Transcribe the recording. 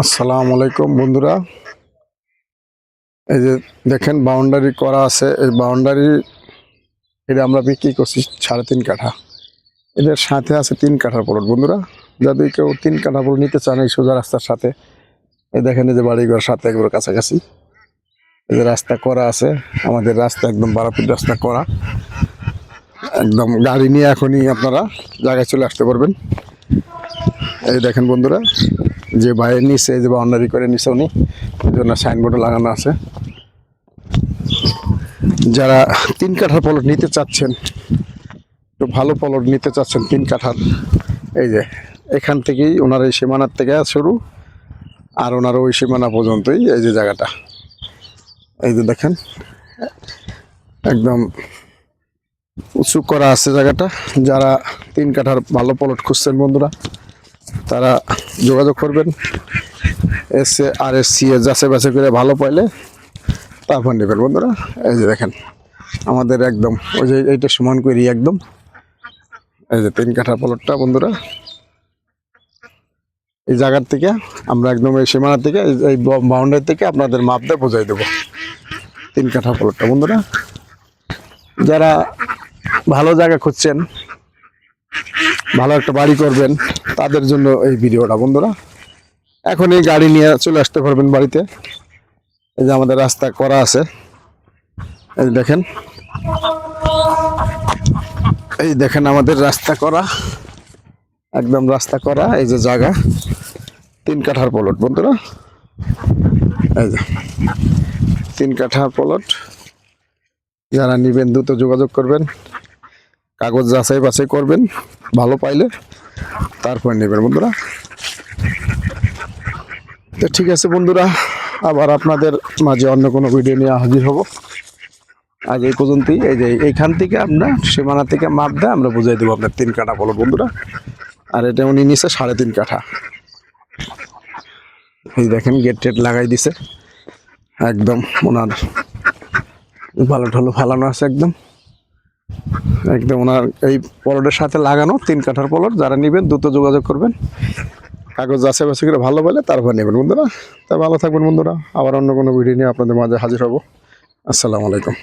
আসসালামু আলাইকুম বন্ধুরা। এই যে দেখেন বাউন্ডারি করা আছে। এই বাউন্ডারি এটা আমরা বিক্রি করছি 3.5 কাঠা। এদের সাথে আছে 3 কাঠার প্লট। বন্ধুরা, যদি কেউ 3 কাঠা প্লট নিতে চান এই সোজা রাস্তার সাথে, এই দেখেন এই যে বাড়িঘর সাথে একবার কাছাকাছি এই যে রাস্তা করা আছে। আমাদের রাস্তা একদম 12 ফিট রাস্তা করা, একদম গাড়ি নিয়ে এখনই আপনারা জায়গায় চলে আসতে পারবেন। এই দেখেন বন্ধুরা, যে বাইরের নিচে এই যে বাউন্ডারি করে নিচে উনি এই জন্য সাইনবোর্ডে লাগানো আছে। যারা 3 কাঠার প্লট নিতে চাচ্ছেন, তো ভালো প্লট নিতে চাচ্ছেন 3 কাঠার, এই যে এখান থেকেই ওনার এই সীমানার থেকে শুরু আর ওনার ওই সীমানা পর্যন্তই এই যে জায়গাটা। এই যে দেখেন একদম উঁচু করা আছে জায়গাটা। যারা 3 কাঠার ভালো প্লট খুঁজছেন বন্ধুরা, তারা যোগাযোগ করবেন। SARSC যাচাই বাছাই করে ভালো পাইলে তারপর নেবেন বন্ধুরা। এই যে দেখেন আমাদের একদম ওই যে এইটা সমান করি একদম, এই যে 3 কাঠার প্লটটা বন্ধুরা। এই জায়গার থেকে আমরা একদম এই সীমানা থেকে এই বাউন্ডারি থেকে আপনাদের মাপ দিয়ে বোঝাই দেবো 3 কাঠার প্লটটা বন্ধুরা। যারা ভালো জায়গা খুঁজছেন, ভালো একটা বাড়ি করবেন, তাদের জন্য এই ভিডিওটা বন্ধুরা। এখন এই গাড়ি নিয়ে চলে আসতে পারবেন বাড়িতে। এই যে আমাদের রাস্তা করা আছে, এই দেখেন, এই দেখেন আমাদের রাস্তা করা, একদম রাস্তা করা। এই যে জায়গা 3 কাঠার প্লট বন্ধুরা। এই যে 3 কাঠার প্লট, যারা নেবেন দ্রুত যোগাযোগ করবেন, কাগজ যাচাই বাছাই করবেন, ভালো পাইলে তারপর নেবেন বন্ধুরা। তো ঠিক আছে বন্ধুরা, আবার আপনাদের মাঝে অন্য কোনো ভিডিও নিয়ে হাজির হব। আজ এই পর্যন্তই। এই যে এইখান থেকে আমরা সীমানা থেকে মাপ দেয় আমরা বুঝাই দেবো আপনার 3 কাঠা প্লট বন্ধুরা। আর এটা উনি নিচে 3.5 কাঠা। এই দেখেন গেট টেট লাগাই দিছে, একদম ওনার ভালো ঢালো ফালানো আছে একদম, একদম ওনার এই প্লটের সাথে লাগানো 3 কাঠার প্লট। যারা নেবেন দ্রুত যোগাযোগ করবেন, কাগজ যাচাই বাছাই করে ভালো বলে তারপর নেবেন বন্ধুরা। তা ভালো থাকবেন বন্ধুরা, আবার অন্য কোনো ভিডিও নিয়ে আপনাদের মাঝে হাজির হব। আসসালামু আলাইকুম।